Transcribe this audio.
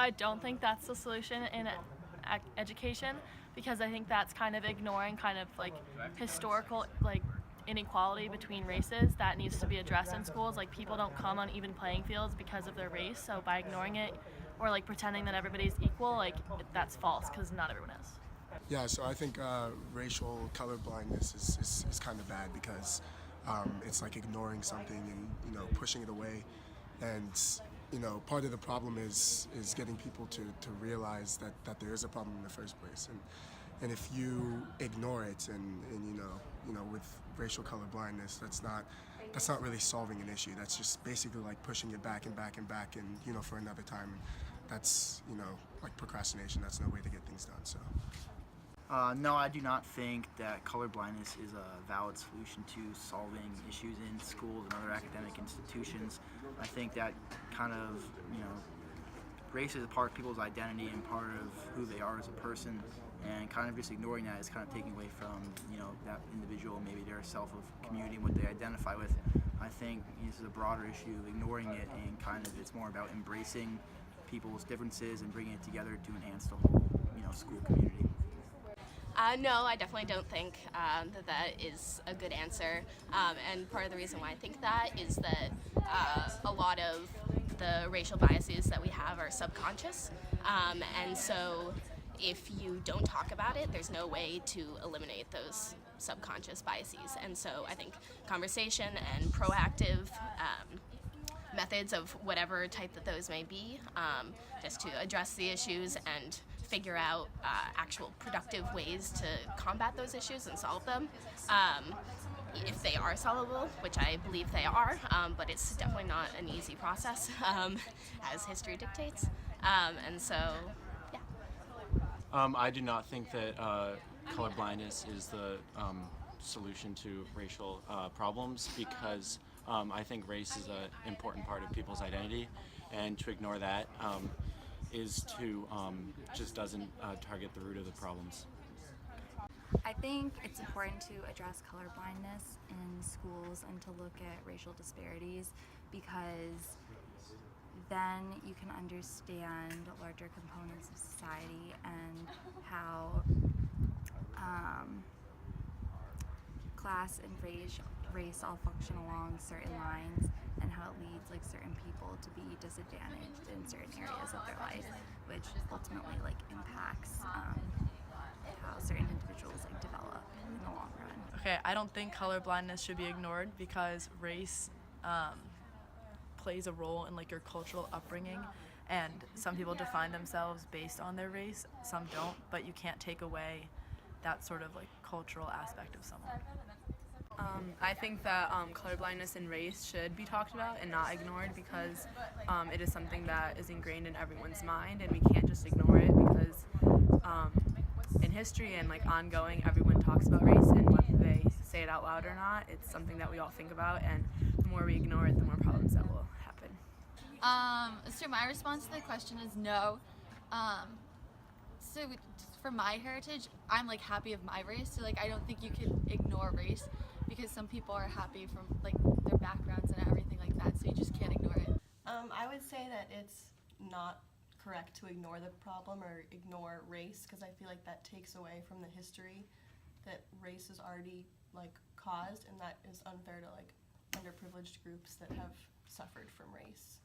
I don't think that's the solution in education, because I think that's kind of ignoring kind of like historical like inequality between races that needs to be addressed in schools. Like, people don't come on even playing fields because of their race, so by ignoring it or like pretending that everybody's equal, like that's false, because not everyone is. Yeah, so I think racial color blindness is kind of bad because it's like ignoring something and pushing it away, and part of the problem is getting people to realize that there is a problem in the first place, and if you ignore it and with racial color blindness, that's not really solving an issue. That's just basically like pushing it back and back and back and for another time. That's like procrastination. That's no way to get things done. So. No, I do not think that color blindness is a valid solution to solving issues in schools and other academic institutions. I think that kind of, race is a part of people's identity and part of who they are as a person, and kind of just ignoring that is kind of taking away from, that individual, maybe their self of community and what they identify with. I think this is a broader issue, ignoring it, and kind of it's more about embracing people's differences and bringing it together to enhance the whole, school community. No, I definitely don't think that is a good answer. And part of the reason why I think that is that a lot of the racial biases that we have are subconscious. And so if you don't talk about it, there's no way to eliminate those subconscious biases. And so I think conversation and proactive methods of whatever type that those may be, just to address the issues and figure out actual productive ways to combat those issues and solve them, if they are solvable, which I believe they are, but it's definitely not an easy process, as history dictates, and so, yeah. I do not think that color blindness is the solution to racial problems, because I think race is an important part of people's identity, and to ignore that is to just doesn't target the root of the problems. I think it's important to address colorblindness in schools and to look at racial disparities, because then you can understand larger components of society and how class and race all function along certain lines, and how it leads like certain people to be disadvantaged in certain areas of their life, which ultimately like impacts how certain individuals like develop in the long run. Okay, I don't think color blindness should be ignored, because race plays a role in like your cultural upbringing, and some people define themselves based on their race, some don't, but you can't take away that sort of like cultural aspect of someone. I think that colorblindness and race should be talked about and not ignored, because it is something that is ingrained in everyone's mind, and we can't just ignore it, because in history and like ongoing, everyone talks about race, and whether they say it out loud or not, it's something that we all think about, and the more we ignore it, the more problems that will happen. So my response to the question is no. So for my heritage, I'm like happy of my race, so like I don't think you can ignore race, because some people are happy from like their backgrounds and everything like that, so you just can't ignore it. I would say that it's not correct to ignore the problem or ignore race, because I feel like that takes away from the history that race is already like caused, and that is unfair to like underprivileged groups that have suffered from race.